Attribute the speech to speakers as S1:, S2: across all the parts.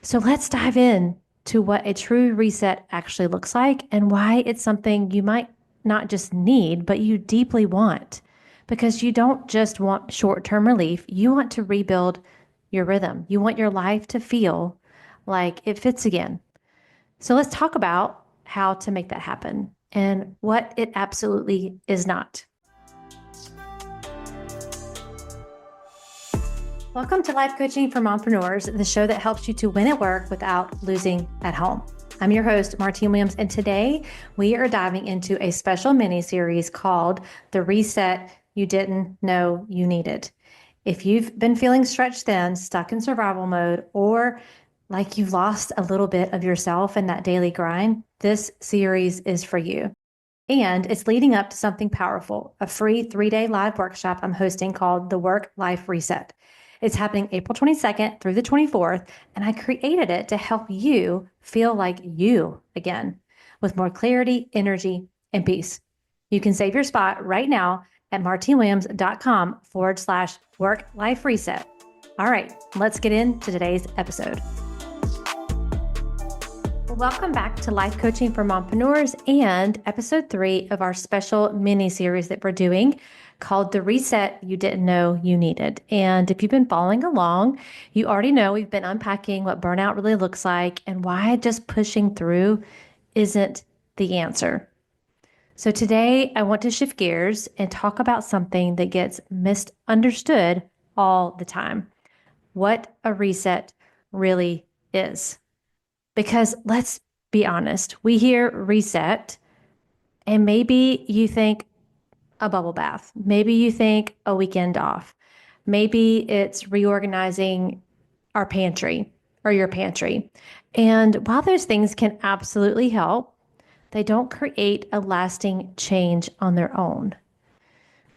S1: So let's dive in to what a true reset actually looks like and why it's something you might not just need, but you deeply want. Because you don't just want short term relief, you want to rebuild your rhythm. You want your life to feel like it fits again. So let's talk about how to make that happen and what it absolutely is not. Welcome to Life Coaching for Mompreneurs, the show that helps you to win at work without losing at home. I'm your host, Martine Williams, and today we are diving into a special mini series called The Reset You Didn't Know You Needed. If you've been feeling stretched thin, stuck in survival mode, or like you've lost a little bit of yourself in that daily grind, this series is for you. And it's leading up to something powerful, a free 3-day live workshop I'm hosting called the Work Life Reset. It's happening April 22nd through the 24th, and I created it to help you feel like you again with more clarity, energy, and peace. You can save your spot right now at martinwilliams.com/work life reset. All right, let's get into today's episode. Welcome back to Life Coaching for Mompreneurs and episode 3 of our special mini series that we're doing called The Reset You Didn't Know You Needed. And if you've been following along, you already know we've been unpacking what burnout really looks like and why just pushing through isn't the answer. So today I want to shift gears and talk about something that gets misunderstood all the time: what a reset really is. Because let's be honest, we hear reset, and maybe you think a bubble bath. Maybe you think a weekend off. Maybe it's reorganizing our pantry or your pantry. And while those things can absolutely help, they don't create a lasting change on their own.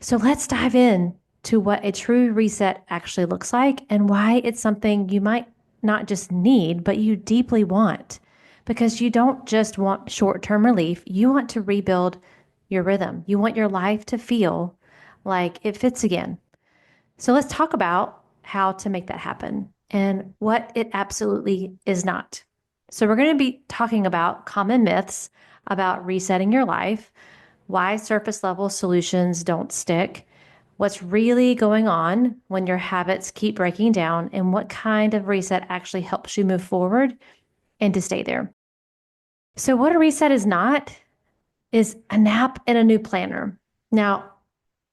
S1: So let's dive in to what a true reset actually looks like and why it's something you might not just need, but you deeply want. Because you don't just want short term relief, you want to rebuild your rhythm. You want your life to feel like it fits again. So let's talk about how to make that happen and what it absolutely is not. So we're going to be talking about common myths about resetting your life, why surface level solutions don't stick, what's really going on when your habits keep breaking down, and what kind of reset actually helps you move forward and to stay there. So, what a reset is not is a nap and a new planner. Now,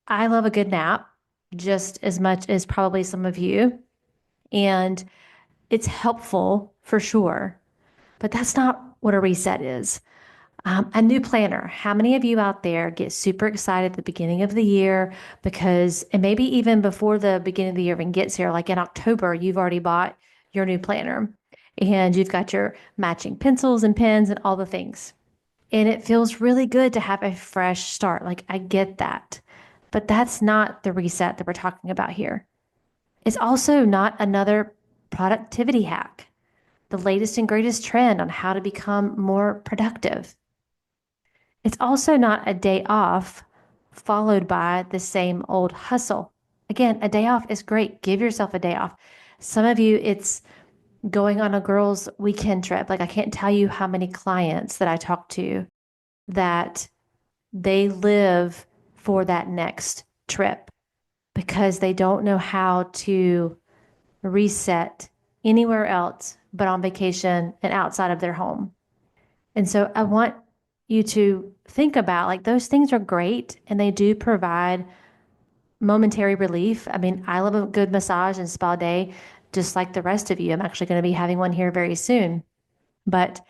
S1: I love a good nap just as much as probably some of you, and it's helpful for sure, but that's not what a reset is. A new planner. How many of you out there get super excited at the beginning of the year because, and maybe even before the beginning of the year even gets here, like in October, you've already bought your new planner and you've got your matching pencils and pens and all the things. And it feels really good to have a fresh start. Like, I get that. But that's not the reset that we're talking about here. It's also not another productivity hack, the latest and greatest trend on how to become more productive. It's also not a day off followed by the same old hustle. Again, a day off is great. Give yourself a day off. Some of you, it's going on a girls' weekend trip. Like, I can't tell you how many clients that I talk to that they live for that next trip because they don't know how to reset anywhere else but on vacation and outside of their home. And so I want you to think about, like, those things are great and they do provide momentary relief. I mean, I love a good massage and spa day just like the rest of you. I'm actually going to be having one here very soon. But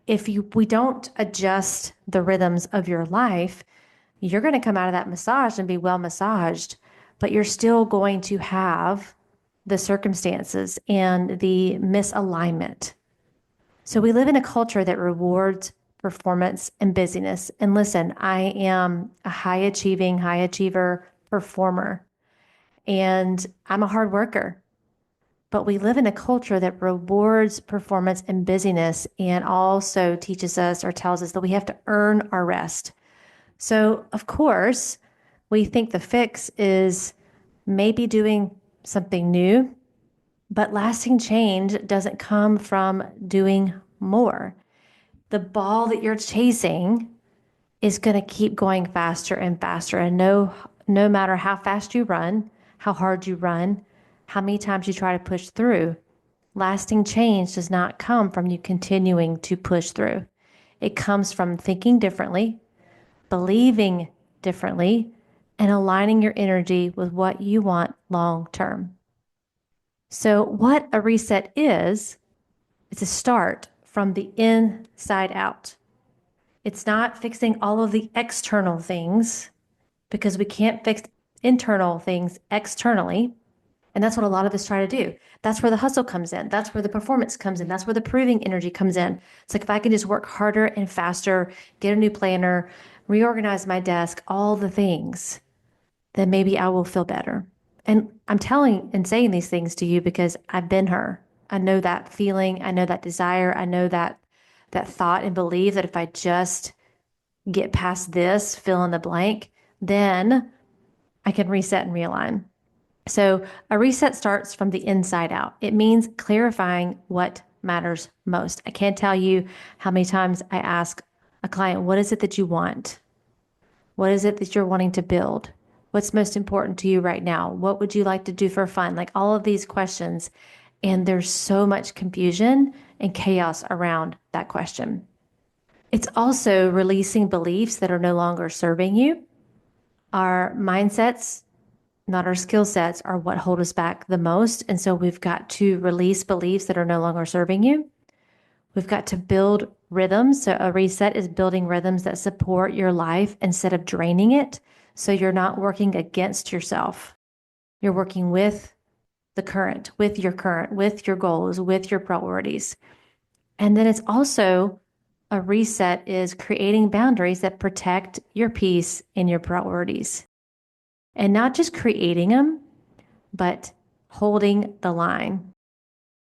S1: if we don't adjust the rhythms of your life, you're going to come out of that massage and be well massaged, but you're still going to have the circumstances and the misalignment. So we live in a culture that rewards performance and busyness. And listen, I am a high achieving, high achiever performer, and I'm a hard worker. But we live in a culture that rewards performance and busyness and also teaches us or tells us that we have to earn our rest. So, of course, we think the fix is maybe doing something new, But lasting change doesn't come from doing more. The ball that you're chasing is going to keep going faster and faster. And no matter how fast you run, how hard you run, how many times you try to push through, lasting change does not come from you continuing to push through. It comes from thinking differently, believing differently, and aligning your energy with what you want long term. So, what a reset is, it's a start from the inside out. It's not fixing all of the external things because we can't fix internal things externally. And that's what a lot of us try to do. That's where the hustle comes in. That's where the performance comes in. That's where the proving energy comes in. It's like if I can just work harder and faster, get a new planner, reorganize my desk, all the things, then maybe I will feel better. And I'm telling and saying these things to you because I've been her. I know that feeling. I know that desire. I know that thought and believe that if I just get past this, fill in the blank, then I can reset and realign. So a reset starts from the inside out. It means clarifying what matters most. I can't tell you how many times I ask a client, what is it that you want? What is it that you're wanting to build? What's most important to you right now? What would you like to do for fun? Like all of these questions. And there's so much confusion and chaos around that question. It's also releasing beliefs that are no longer serving you. Our mindsets, not our skill sets, are what hold us back the most. And so we've got to release beliefs that are no longer serving you. We've got to build rhythms. So a reset is building rhythms that support your life instead of draining it. So you're not working against yourself. You're working with the current, with your goals, with your priorities. And then it's also a reset is creating boundaries that protect your peace and your priorities. And not just creating them, but holding the line.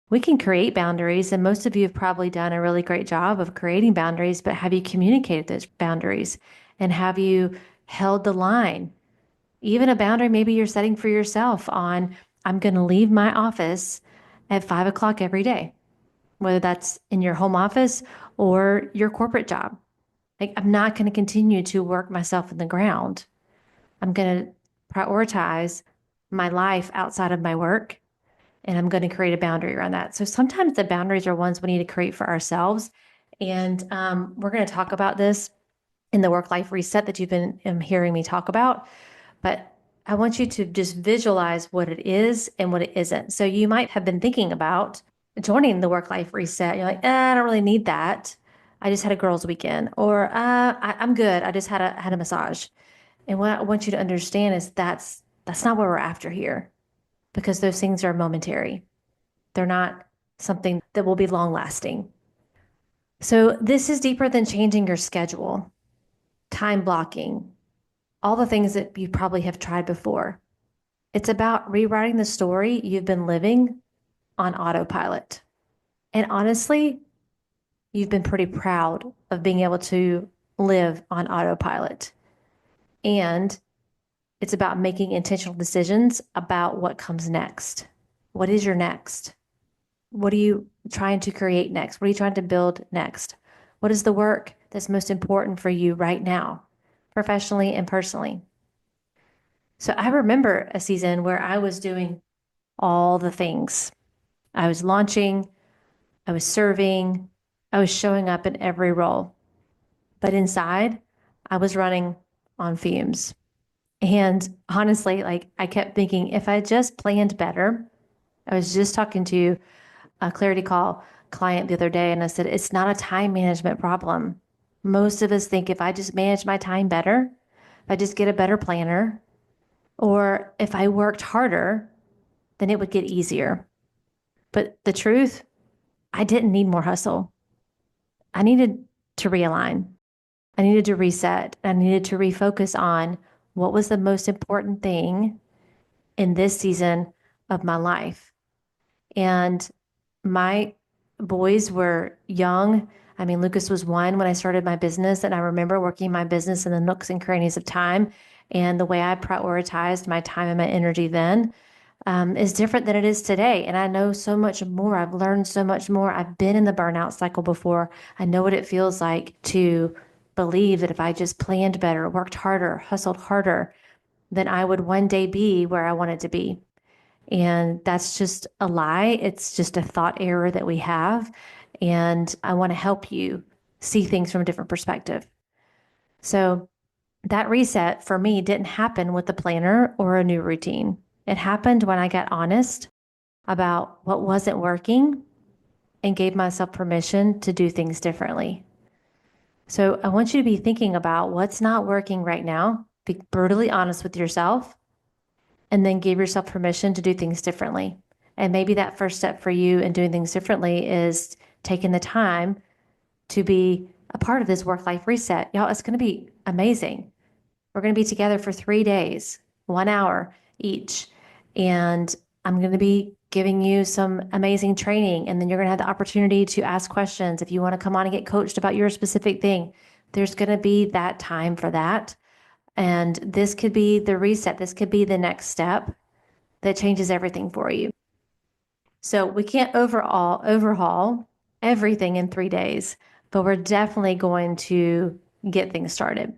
S1: We can create boundaries, and most of you have probably done a really great job of creating boundaries, but have you communicated those boundaries? And have you held the line? Even a boundary maybe you're setting for yourself on, I'm going to leave my office at 5 o'clock every day, whether that's in your home office or your corporate job. Like, I'm not going to continue to work myself in the ground. I'm going to prioritize my life outside of my work, and I'm going to create a boundary around that. So sometimes the boundaries are ones we need to create for ourselves. And we're going to talk about this in the work-life reset that you've been hearing me talk about. But I want you to just visualize what it is and what it isn't. So you might have been thinking about joining the work-life reset. You're like, I don't really need that. I just had a girls' weekend, or I'm good. I just had a massage. And what I want you to understand is that's not what we're after here, because those things are momentary. They're not something that will be long lasting. So this is deeper than changing your schedule, time blocking, all the things that you probably have tried before. It's about rewriting the story you've been living on autopilot. And honestly, you've been pretty proud of being able to live on autopilot. And it's about making intentional decisions about what comes next. What is your next? What are you trying to create next? What are you trying to build next? What is the work that's most important for you right now, professionally and personally? So I remember a season where I was doing all the things. I was launching, I was serving, I was showing up in every role. But inside, I was running on fumes. And honestly, like I kept thinking, if I just planned better, I was just talking to a Clarity Call client the other day, and I said, it's not a time management problem. Most of us think if I just manage my time better, if I just get a better planner, or if I worked harder, then it would get easier. But the truth, I didn't need more hustle. I needed to realign. I needed to reset. I needed to refocus on what was the most important thing in this season of my life. And my boys were young. I mean, Lucas was one when I started my business, and I remember working my business in the nooks and crannies of time. And the way I prioritized my time and my energy then is different than it is today. And I know so much more. I've learned so much more. I've been in the burnout cycle before. I know what it feels like to believe that if I just planned better, worked harder, hustled harder, then I would one day be where I wanted to be. And that's just a lie. It's just a thought error that we have. And I want to help you see things from a different perspective. So that reset for me didn't happen with a planner or a new routine. It happened when I got honest about what wasn't working and gave myself permission to do things differently. So I want you to be thinking about what's not working right now, be brutally honest with yourself, and then give yourself permission to do things differently. And maybe that first step for you in doing things differently is taking the time to be a part of this work-life reset. Y'all, it's going to be amazing. We're going to be together for 3 days, 1 hour each. And I'm going to be giving you some amazing training. And then you're going to have the opportunity to ask questions. If you want to come on and get coached about your specific thing, there's going to be that time for that. And this could be the reset. This could be the next step that changes everything for you. So we can't overhaul everything in 3 days, but we're definitely going to get things started.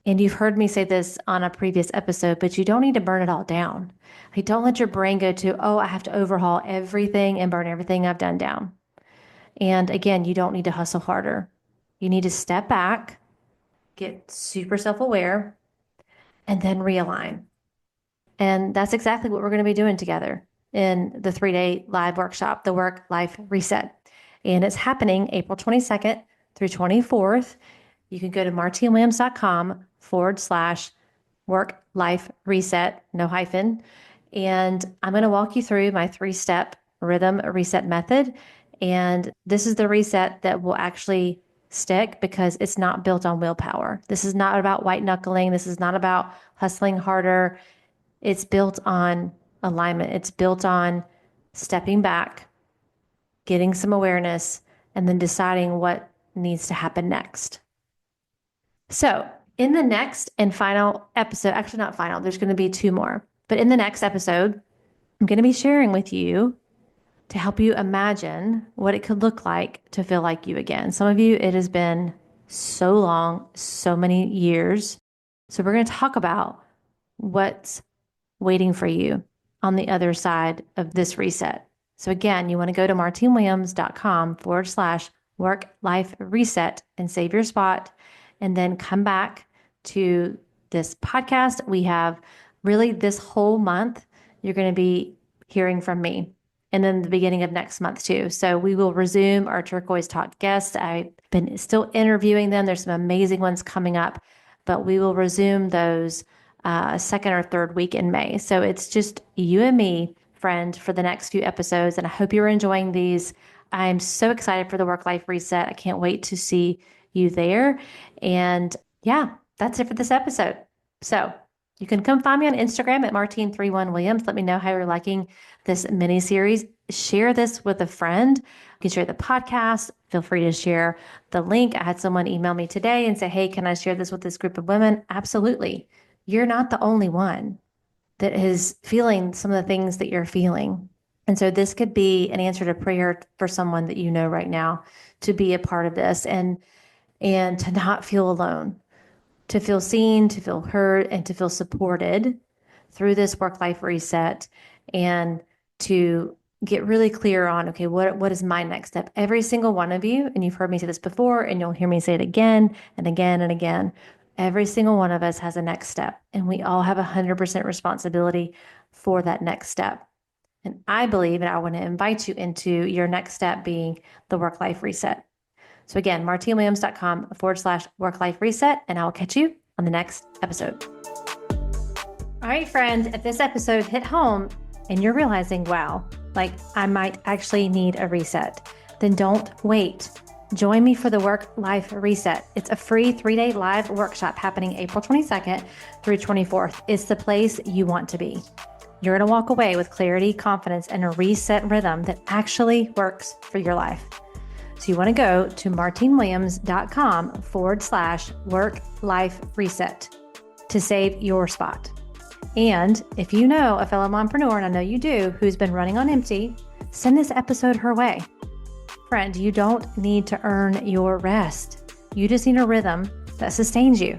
S1: And you've heard me say this on a previous episode, but you don't need to burn it all down. Like, don't let your brain go to, oh, I have to overhaul everything and burn everything I've done down. And again, you don't need to hustle harder. You need to step back, get super self-aware, and then realign. And that's exactly what we're going to be doing together in the 3-day live workshop, the Work Life Reset. And it's happening April 22nd through 24th. You can go to martinwilliams.com/work life reset, no hyphen. And I'm going to walk you through my 3-step rhythm reset method. And this is the reset that will actually stick because it's not built on willpower. This is not about white knuckling. This is not about hustling harder. It's built on alignment. It's built on stepping back, getting some awareness, and then deciding what needs to happen next. So in the next and final episode, actually not final, there's going to be 2 more, but in the next episode, I'm going to be sharing with you to help you imagine what it could look like to feel like you again. Some of you, it has been so long, so many years. So we're going to talk about what's waiting for you on the other side of this reset. So again, you want to go to martinwilliams.com/work life reset and save your spot, and then come back to this podcast. We have really this whole month, you're going to be hearing from me. And then the beginning of next month too. So we will resume our Turquoise Talk guests. I've been still interviewing them. There's some amazing ones coming up, but we will resume those second or third week in May. So it's just you and me, friend, for the next few episodes. And I hope you're enjoying these. I'm so excited for the Work Life Reset. I can't wait to see you there. And yeah, that's it for this episode. So you can come find me on Instagram at Martine31Williams. Let me know how you're liking this mini series. Share this with a friend. You can share the podcast. Feel free to share the link. I had someone email me today and say, hey, can I share this with this group of women? Absolutely. You're not the only one that is feeling some of the things that you're feeling. And so this could be an answer to prayer for someone that you know right now to be a part of this and to not feel alone, to feel seen, to feel heard, and to feel supported through this work-life reset, and to get really clear on, okay, what is my next step? Every single one of you, and you've heard me say this before, and you'll hear me say it again and again and again, every single one of us has a next step, and we all have 100% responsibility for that next step. And I believe, and I want to invite you into your next step being the work-life reset. So again, martinwilliams.com/work life reset, and I will catch you on the next episode. All right, friends, if this episode hit home and you're realizing, wow, like I might actually need a reset, then don't wait. Join me for the Work Life Reset. It's a free 3-day live workshop happening April 22nd through 24th. It's the place you want to be. You're going to walk away with clarity, confidence, and a reset rhythm that actually works for your life. So you want to go to martinwilliams.com/work life reset to save your spot. And if you know a fellow mompreneur, and I know you do, who's been running on empty, send this episode her way. Friend, you don't need to earn your rest. You just need a rhythm that sustains you.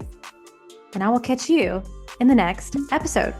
S1: And I will catch you in the next episode.